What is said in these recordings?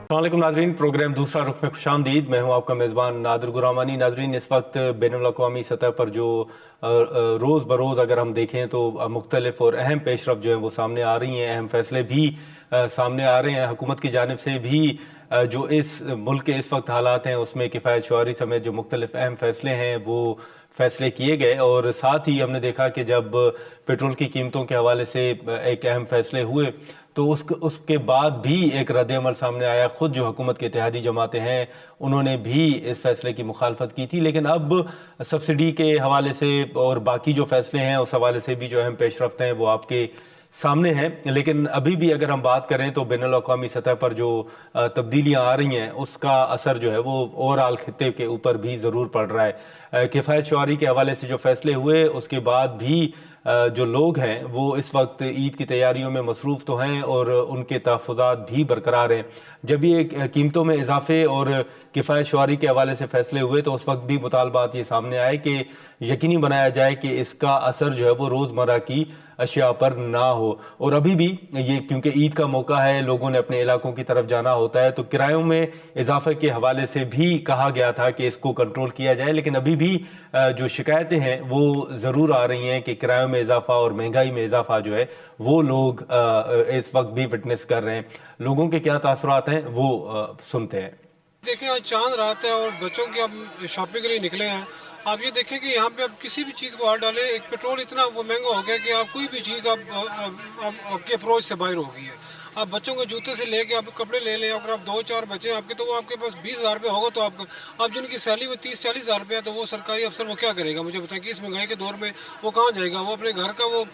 अस्सलामुअलैकुम नाजरीन, प्रोग्राम दूसरा रुख में खुशामदीद। मैं हूं आपका मेज़बान नादिर गुरामानी। नाजरीन, इस वक्त बैनुल-अक़वामी सतह पर जो रोज़ बरोज़ अगर हम देखें तो मुख्तलिफ और अहम पेशरफ जो हैं वो सामने आ रही हैं, अहम फैसले भी सामने आ रहे हैं। हुकूमत की जानिब से भी जो इस मुल्क के इस वक्त हालात हैं उसमें किफ़ायत शुआरी समेत जो मुख्तलिफ अहम फैसले हैं वो फैसले किए गए। और साथ ही हमने देखा कि जब पेट्रोल की कीमतों के हवाले से एक अहम फैसले हुए तो उसके बाद भी एक रद्द-ए-अमल सामने आया। ख़ुद जो हुकूमत के इत्तेहादी जमातें हैं उन्होंने भी इस फैसले की मुखालफत की थी। लेकिन अब सब्सिडी के हवाले से और बाकी जो फैसले हैं उस हवाले से भी जो अहम पेशरफ्त हैं वो आपके सामने हैं। लेकिन अभी भी अगर हम बात करें तो बैनुल-अक़वामी सतह पर जो तब्दीलियाँ आ रही हैं उसका असर जो है वो ओवरऑल खित्ते के ऊपर भी ज़रूर पड़ रहा है। किफ़ायत शुआरी के हवाले से जो फैसले हुए उसके बाद भी जो लोग हैं वो इस वक्त ईद की तैयारियों में मसरूफ़ तो हैं और उनके तहफ़्फ़ुज़ात भी बरकरार हैं। जब ये कीमतों में इजाफ़े और किफ़ायत शुआरी के हवाले से फ़ैसले हुए तो उस वक्त भी मुतालबात ये सामने आए कि यकीनी बनाया जाए कि इसका असर जो है वो रोज़मर्रा की अशिया पर ना हो। और अभी भी ये क्योंकि ईद का मौका है, लोगों ने अपने इलाकों की तरफ जाना होता है, तो किरायों में इजाफे के हवाले से भी कहा गया था कि इसको कंट्रोल किया जाए। लेकिन अभी भी जो शिकायतें हैं वो ज़रूर आ रही हैं कि किरायों में इजाफा और महंगाई में इजाफा जो है वो लोग इस वक्त भी विटनेस कर रहे हैं। लोगों के क्या तासुरात हैं वो सुनते हैं। देखिए, आज चांद रात है और बच्चों की अब शॉपिंग के लिए निकले हैं। आप ये देखें कि यहाँ पे अब किसी भी चीज़ को हाथ डालें, एक पेट्रोल इतना वो महंगा हो गया कि आप कोई भी चीज़ आपकी अप्रोच से बाहर हो गई है। आप बच्चों के जूते से लेके आप कपड़े ले लें, अगर आप 2-4 बच्चे आपके तो वो आपके पास 20,000 रुपये होगा तो आप जिनकी सैलरी वो 30-40,000 रुपये है तो वो सरकारी अफसर वो क्या करेगा? मुझे बताएं कि इस महंगाई के दौर में वो कहाँ जाएगा? वो अपने घर का वो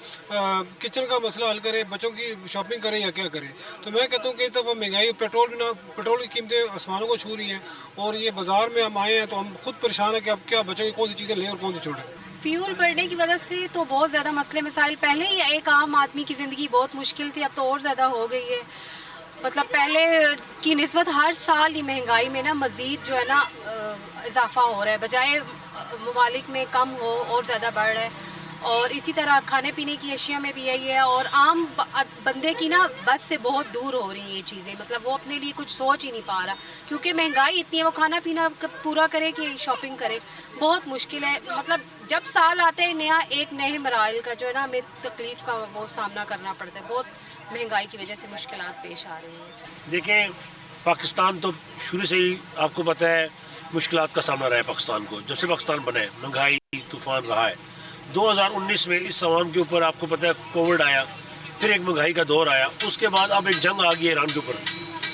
किचन का मसला हल करे, बच्चों की शॉपिंग करे या क्या करे? तो मैं कहता हूँ कि इस दफ़ा महंगाई पेट्रोल की कीमतें आसमानों को छू रही हैं और ये बाज़ार में हम आए हैं तो हम खुद परेशान हैं कि अब क्या बच्चों की कौन सी चीज़ें लें और कौन सी छोड़ें। फ्यूल बढ़ने की वजह से तो बहुत ज़्यादा मसले मसाइल, पहले ही एक आम आदमी की ज़िंदगी बहुत मुश्किल थी, अब तो और ज़्यादा हो गई है। मतलब पहले की निस्बत हर साल ही महंगाई में ना मज़ीद जो है ना इजाफा हो रहा है, बजाय ममालिक में कम हो और ज़्यादा बढ़ रहा है। और इसी तरह खाने पीने की अशिया में भी यही है और आम बंदे की ना बस से बहुत दूर हो रही हैं ये चीज़ें। मतलब वो अपने लिए कुछ सोच ही नहीं पा रहा क्योंकि महंगाई इतनी है, वो खाना पीना पूरा करे कि शॉपिंग करे, बहुत मुश्किल है। मतलब जब साल आते हैं नया एक नए मराइल का जो है ना हमें तकलीफ़ का वो सामना करना पड़ता है, बहुत महंगाई की वजह से मुश्किलात पेश आ रही हैं। देखें, पाकिस्तान तो शुरू से ही आपको पता है मुश्किलात का सामना रहा है पाकिस्तान को। जब से पाकिस्तान बना है महंगाई तूफ़ान रहा है। 2019 में इस अवाम के ऊपर आपको पता है कोविड आया, फिर एक महंगाई का दौर आया, उसके बाद अब एक जंग आ गई है ईरान के ऊपर,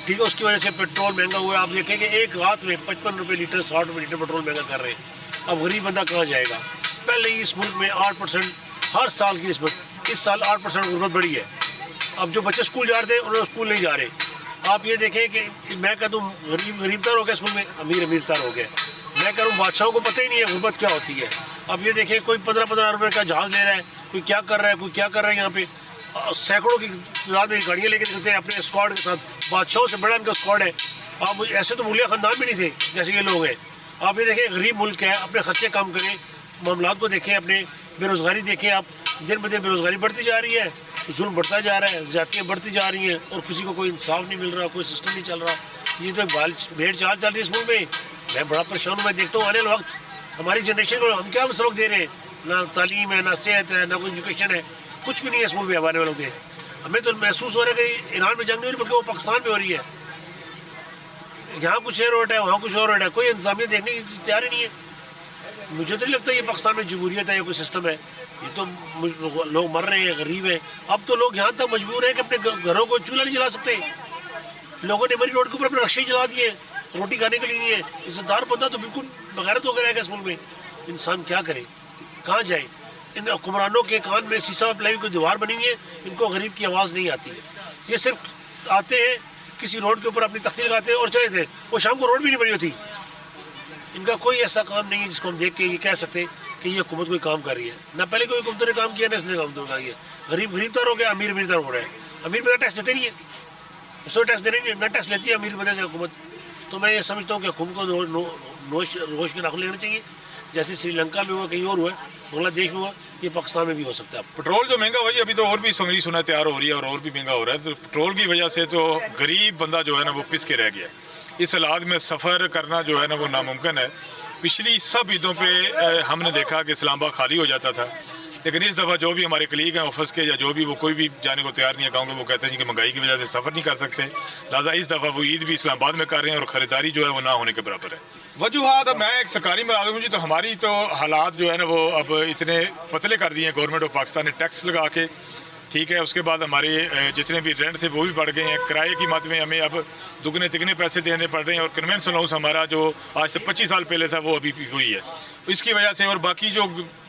ठीक है। उसकी वजह से पेट्रोल महंगा हुआ है। आप देखें कि एक रात में 55 रुपये लीटर 60 रुपये लीटर पेट्रोल महंगा कर रहे हैं। अब गरीब बंदा कहाँ जाएगा? पहले ही इस मुल्क में 8% हर साल की निस्बत इस साल 8% गुर्बत बढ़ी है। अब जो बच्चे स्कूल जा रहे थे उन्होंने स्कूल नहीं जा रहे। आप ये देखें कि मैं कह दूँ गरीब तर हो गया इस मुल्क में, अमीर तर हो गया। मैं कह रहा हूँ बादशाहों को पता ही नहीं है गुर्बत क्या होती है। अब ये देखें, कोई 15-15 रुपये का जहाज़ ले रहा है, कोई क्या कर रहा है, कोई क्या कर रहा है। यहाँ पे सैकड़ों की तादाद में गाड़ियाँ लेकर निकलते हैं अपने स्क्वाड के साथ। बादशाहों से बड़ा इनका स्क्वाड है। आप ऐसे तो मुगलिया ख़ानदान भी नहीं थे जैसे ये लोग हैं। आप ये देखें, गरीब मुल्क है, अपने खर्चे कम करें, मामलात को देखें, अपने बेरोज़गारी देखें। आप दिन ब दिन बेरोज़गारी बढ़ती जा रही है, जुल्म बढ़ता जा रहा है, ज़्यादतियाँ बढ़ती जा रही हैं और किसी को कोई इंसाफ नहीं मिल रहा, कोई सिस्टम नहीं चल रहा। ये तो भेड़ चाल चल रही है इस मुल्क में। मैं बड़ा परेशान हूँ। मैं देखता हूँ आने वाले वक्त हमारी जनरेशन को हम क्या सबक दे रहे हैं? ना तालीम है, ना सेहत है, ना कोई एजुकेशन है, कुछ भी नहीं है इस मुल्क में आने वालों के। हमें तो महसूस हो रहा है कि ईरान में जंग नहीं हो रही बल्कि वो पाकिस्तान में हो रही है। यहाँ कुछ और रोट है, वहाँ कुछ और रोट है, कोई इंतजामिया देखने की तैयार ही नहीं है। मुझे तो नहीं लगता ये पाकिस्तान में जमहूरियत है या कोई सिस्टम है। ये तो लोग मर रहे हैं, गरीब हैं। अब तो लोग यहाँ तक मजबूर हैं कि अपने घरों को चूल्हा नहीं जला सकते। लोगों ने मरी रोड के ऊपर अपने रक्शे जला दिए, रोटी खाने के लिए नहीं है। इज्जतदार बंदा तो बिल्कुल बगैरत होकर रहेगा इस मुल्क में। इंसान क्या करे, कहाँ जाए? इन हुक्मरानों के कान में शीशा प्लाई की दीवार बनी हुई है, इनको गरीब की आवाज़ नहीं आती है। ये सिर्फ आते हैं किसी रोड के ऊपर अपनी तख्ती लगाते हैं और चले थे, वो शाम को रोड भी नहीं बनी होती। इनका कोई ऐसा काम नहीं है जिसको हम देख के ये कह सकते कि ये हुकूमत कोई काम कर रही है। ना पहले कोई हुकूमत ने काम किया, ना इसने काम किया। गरीब तर हो गया, अमीर तर हो रहा है। अमीर मेरा टैक्स देते नहीं है, उसको टैक्स देने नहीं, ना टैक्स लेती है अमीर वजह से हुकूमत। तो मैं ये समझता हूँ कि हुकूमत को रोश के नाखुन लेना चाहिए, जैसे श्रीलंका में हुआ, कहीं और हुआ। बांग्लादेश में हुआ, ये पाकिस्तान में भी हो सकता है। पेट्रोल जो महंगा हुआ जी, अभी तो और भी सुनहरी सुना तैयार हो रही है और भी महंगा हो रहा है। तो पेट्रोल की वजह से तो गरीब बंदा जो है ना वो पिस के रह गया। इस हालात में सफ़र करना जो है ना वो नामुमकिन है। पिछली सब ईदों पे हमने देखा कि इस्लामाबाद खाली हो जाता था, लेकिन इस दफ़ा जो भी हमारे कलीग हैं ऑफिस के या जो भी, वो कोई भी जाने को तैयार नहीं है गाँव के। वो कहते हैं कि महंगाई की वजह से सफ़र नहीं कर सकते, लिहाजा इस दफ़ा वो ईद भी इस्लामाबाद में कर रहे हैं और ख़रीदारी जो है वो ना होने के बराबर है। वजूहात, अब मैं एक सरकारी मुलाजिम हूँ जी, तो हमारी तो हालात जो है ना वो अब इतने पतले कर दिए हैं गवर्नमेंट ऑफ पाकिस्तान ने टैक्स लगा के, ठीक है। उसके बाद हमारे जितने भी रेंट थे वो भी बढ़ गए हैं। किराए की मद में हमें अब दुगने तिगने पैसे देने पड़ रहे हैं और कन्वेंशनल हाउस हमारा जो आज से 25 साल पहले था वो अभी भी हुई है। इसकी वजह से और बाकी जो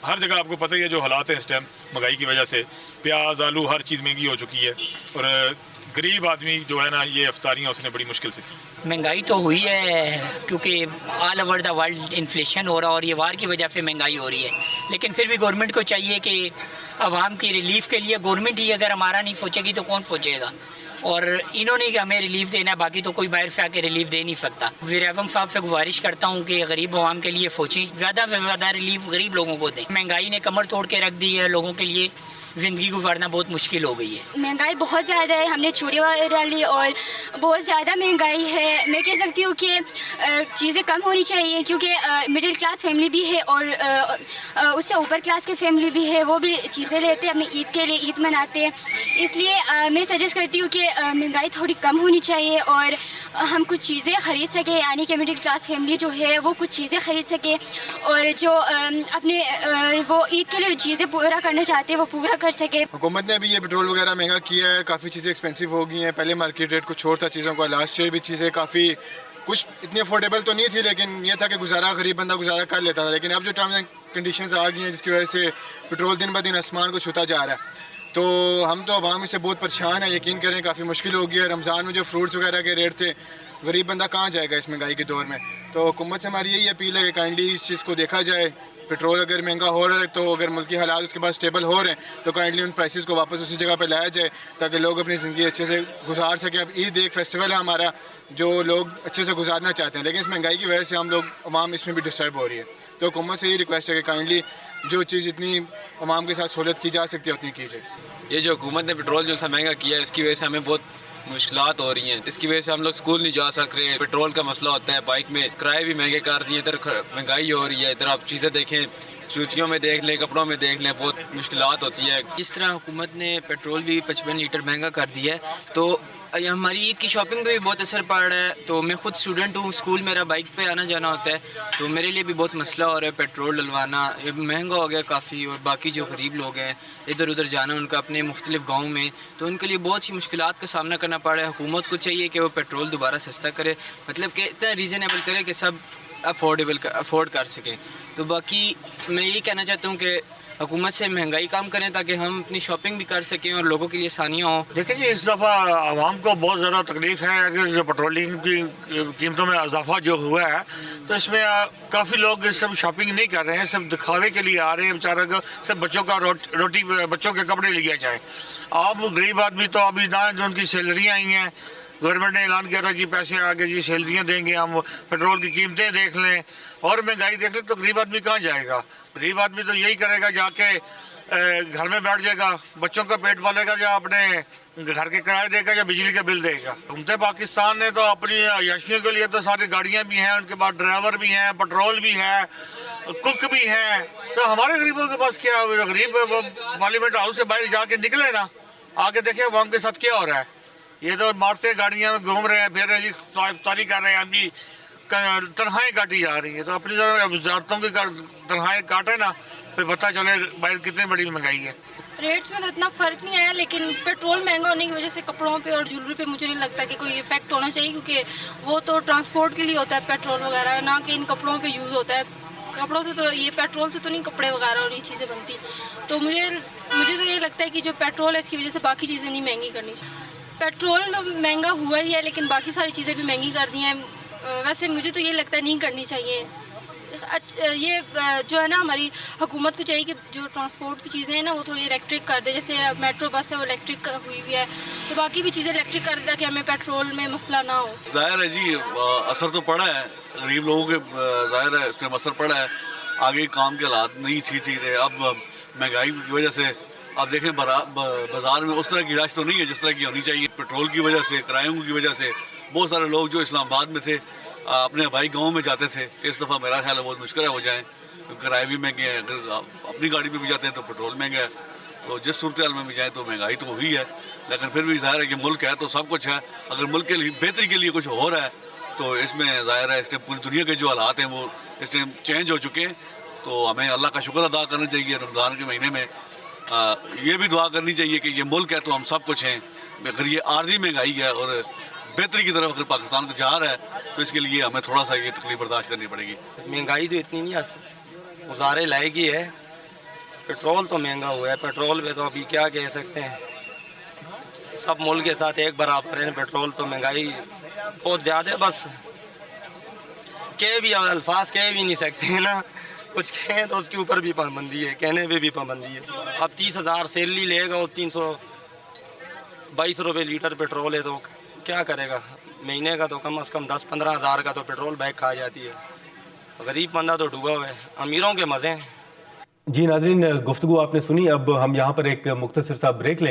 हर जगह आपको पता ही है जो हालात हैं इस टाइम महंगाई की वजह से, प्याज आलू हर चीज़ महंगी हो चुकी है और गरीब आदमी जो है ना ये अफ्तारियाँ उसने बड़ी मुश्किल से की। महंगाई तो हुई है क्योंकि all over the world inflation हो रहा है और ये वार की वजह से महंगाई हो रही है, लेकिन फिर भी गवर्नमेंट को चाहिए कि आवाम की रिलीफ के लिए गवर्नमेंट ही अगर हमारा नहीं सोचेगी तो कौन सोचेगा। और इन्होंने ही हमें रिलीफ देना है, बाकी तो कोई बाहर से आके रिलीफ दे नहीं सकता। वज़ीर आज़म साहब से गुजारिश करता हूँ कि गरीब आवाम के लिए सोचें, ज़्यादा से ज़्यादा रिलीफ गरीब लोगों को दें। महंगाई ने कमर तोड़ के रख दी है, लोगों के लिए ज़िंदगी गुजारना बहुत मुश्किल हो गई है। महंगाई बहुत ज़्यादा है, हमने चूड़ी वगैरह ली और बहुत ज़्यादा महंगाई है। मैं कह सकती हूँ कि चीज़ें कम होनी चाहिए क्योंकि मिडिल क्लास फैमिली भी है और उससे ऊपर क्लास की फैमिली भी है, वो भी चीज़ें लेते हैं अपनी ईद के लिए, ईद मनाते हैं। इसलिए मैं सजेस्ट करती हूँ कि महंगाई थोड़ी कम होनी चाहिए और हम कुछ चीज़ें ख़रीद सकें, यानी कि मिडिल क्लास फैमिली जो है वो कुछ चीज़ें ख़रीद सके और जो अपने वो ईद के लिए चीज़ें पूरा करना चाहते हैं वो पूरा कर सके। हुकूमत ने अभी ये पेट्रोल वगैरह महंगा किया है, काफ़ी चीज़ें एक्सपेंसिव हो गई हैं। पहले मार्केट रेट कुछ और था चीज़ों का, लास्ट ईयर भी चीज़ें काफ़ी कुछ इतनी अफोर्डेबल तो नहीं थी, लेकिन ये था कि गुजारा गरीब बंदा गुजारा कर लेता था। लेकिन अब जो टर्म्स एंड कंडीशंस आ गई हैं जिसकी वजह से पेट्रोल दिन ब दिन आसमान को छूता जा रहा है, तो हम तो आवाम इससे बहुत परेशान है। यकीन करें काफ़ी मुश्किल हो गई है। रमज़ान में जो फ्रूट्स वगैरह के रेट थे, गरीब बंदा कहाँ जाएगा इस महंगाई के दौर में। तो हुकूमत से हमारी यही अपील है कि काइंडली इस चीज़ को देखा जाए। पेट्रोल अगर महंगा हो रहा है तो अगर मुल्की हालात उसके बाद स्टेबल हो रहे हैं तो काइंडली उन प्राइसेस को वापस उसी जगह पे लाया जाए ताकि लोग अपनी ज़िंदगी अच्छे से गुजार सकें। अब ईद एक फेस्टिवल है हमारा जो लोग अच्छे से गुजारना चाहते हैं, लेकिन इस महंगाई की वजह से हम लोग अवाम इसमें भी डिस्टर्ब हो रही है। तो हुकूमत से यही रिक्वेस्ट है कि काइंडली जो चीज़ इतनी अवाम के साथ सहूलत की जा सकती है उतनी कीजिए। ये जो हुकूमत ने पेट्रोल जो सा महंगा किया है इसकी वजह से हमें बहुत मुश्किलात हो रही हैं। इसकी वजह से हम लोग स्कूल नहीं जा सक रहे, पेट्रोल का मसला होता है, बाइक में किराए भी महंगे कर दिए, इधर महंगाई हो रही है, इधर आप चीज़ें देखें, जूतियों में देख लें, कपड़ों में देख लें, बहुत मुश्किलात होती है। जिस तरह हुकूमत ने पेट्रोल भी 55 लीटर महंगा कर दिया है तो हमारी ईद की शॉपिंग पे भी बहुत असर पड़ रहा है। तो मैं खुद स्टूडेंट हूँ, स्कूल मेरा बाइक पे आना जाना होता है, तो मेरे लिए भी बहुत मसला हो रहा है पेट्रोल डलवाना। ये महंगा हो गया काफ़ी और बाकी जो गरीब लोग हैं इधर उधर जाना उनका अपने मुख्तलिफ गाँव में, तो उनके लिए बहुत सी मुश्किलात का सामना करना पड़ रहा है। हुकूमत को चाहिए कि वो पेट्रोल दोबारा सस्ता करे, मतलब कि इतना रीज़नेबल करे कि सब अफोर्ड कर सकें। तो बाकी मैं यही कहना चाहता हूँ कि हुकूमत से महंगाई कम करें ताकि हम अपनी शॉपिंग भी कर सकें और लोगों के लिए आसानियाँ हों। देखिए जी, इस दफ़ा आवाम को बहुत ज़्यादा तकलीफ़ है। जो पेट्रोलिंग की कीमतों में इजाफा जो हुआ है तो इसमें काफ़ी लोग सब शॉपिंग नहीं कर रहे हैं, सब दिखावे के लिए आ रहे हैं। बेचारा को सब बच्चों का रोटी बच्चों के कपड़े लिए जाए। आप गरीब आदमी तो अभी ना जो उनकी सैलरियाँ आई हैं, गवर्नमेंट ने ऐलान किया था कि पैसे आगे जी सैलरियाँ देंगे, हम पेट्रोल की कीमतें देख लें और महंगाई देख लें, तो गरीब आदमी कहाँ जाएगा। गरीब आदमी तो यही करेगा, जाके घर में बैठ जाएगा, बच्चों का पेट पालेगा या अपने घर के किराए देगा या बिजली का बिल देगा। घूमते पाकिस्तान ने तो अपनी अयाशियों के लिए तो सारी गाड़ियाँ भी हैं, उनके पास ड्राइवर भी हैं, पेट्रोल भी है, कुक भी हैं। तो हमारे गरीबों के पास क्या, गरीब पार्लियामेंट हाउस से बाहर जाके निकले ना, आके देखे अवाम के साथ क्या हो रहा है। ये तो मारते गाड़ियाँ में घूम रहे हैं, फिर जी इफ्तारी कर रहे हैं, हम भी तनख्वाहें काटी जा रही है। तो अपनी वजारतों की तनख्वाहें काटे ना, फिर पता चले बाहर कितनी बड़ी महंगाई है। रेट्स में तो इतना फ़र्क नहीं आया, लेकिन पेट्रोल महंगा होने की वजह से कपड़ों पे और ज्वेलरी पे मुझे नहीं लगता कि कोई इफेक्ट होना चाहिए, क्योंकि वो तो ट्रांसपोर्ट के लिए होता है पेट्रोल वगैरह, ना कि इन कपड़ों पे यूज़ होता है। कपड़ों से तो ये पेट्रोल से तो नहीं कपड़े वगैरह और ये चीज़ें बनती। तो मुझे तो ये लगता है कि जो पेट्रोल है इसकी वजह से बाकी चीज़ें नहीं महंगी करनी चाहिए। पेट्रोल तो महंगा हुआ ही है, लेकिन बाकी सारी चीज़ें भी महंगी कर दी हैं। वैसे मुझे तो ये लगता है नहीं करनी चाहिए। ये जो है ना, हमारी हुकूमत को चाहिए कि जो ट्रांसपोर्ट की चीज़ें हैं ना वो थोड़ी इलेक्ट्रिक कर दे। जैसे मेट्रो बस है वो इलेक्ट्रिक हुई हुई है, तो बाकी भी चीज़ें इलेक्ट्रिक कर दे ताकि हमें पेट्रोल में मसला ना हो। ज़ाहिर है जी, असर तो पड़ा है गरीब लोगों के, ज़ाहिर है इसमें असर पड़ा है। آگے کام کے حالات نہیں ٹھیک رہے. اب مہنگائی کی وجہ سے آپ دیکھیں بازار میں اس طرح کی رش تو نہیں ہے جس طرح کی ہونی چاہیے. پیٹرول کی وجہ سے، کرایوں کی وجہ سے بہت سارے لوگ جو اسلام آباد میں تھے اپنے بھائی گاؤں میں جاتے تھے، اس دفعہ میرا خیال ہے بہت مشکل ہے ہو جائیں. کرائے بھی مہنگے ہیں، اگر اپنی گاڑی پہ بھی جاتے ہیں تو پیٹرول مہنگا ہے. تو جس صورتحال میں بھی جائیں تو مہنگائی تو ہوئی ہے، لیکن پھر بھی ظاہر ہے کہ ملک ہے تو سب کچھ ہے. اگر ملک کے لیے بہتری کے لیے کچھ ہو رہا ہے تو اس میں ظاہر ہے اس ٹائم پوری دنیا کے جو حالات ہیں وہ اس ٹائم چینج ہو چکے ہیں. تو ہمیں اللہ کا شکر ادا کرنا چاہیے. رمضان کے مہینے میں یہ بھی دعا کرنی چاہیے کہ یہ ملک ہے تو ہم سب کچھ ہیں. اگر یہ عارضی مہنگائی ہے اور بہتری کی طرف اگر پاکستان کو جا رہا ہے تو اس کے لیے ہمیں تھوڑا سا یہ تکلیف برداشت کرنی پڑے گی. مہنگائی تو اتنی نہیں گزارے لائے گی ہے. پیٹرول تو مہنگا ہوا ہے، پیٹرول پہ تو ابھی کیا کہہ سکتے ہیں، سب ملک کے ساتھ ایک برابر ہے. پیٹرول تو مہنگائی بہت زیادہ ہے، بس کہہ بھی الفاظ کہہ بھی نہیں سکتے ہیں نا. کچھ کہیں تو اس کے اوپر بھی پابندی ہے، کہنے پہ بھی پابندی ہے. اب 30,000 سیلری لے گا اور 322 روپے لیٹر پیٹرول ہے تو کیا کرے گا. مہینے کا تو کم از کم 10-15 ہزار کا تو پیٹرول بیگ کھا جاتی ہے. غریب بندہ تو ڈوبا ہوا ہے، امیروں کے مزے ہیں. جی ناظرین، گفتگو آپ نے سنی. اب ہم یہاں پر ایک مختصر سا بریک لیں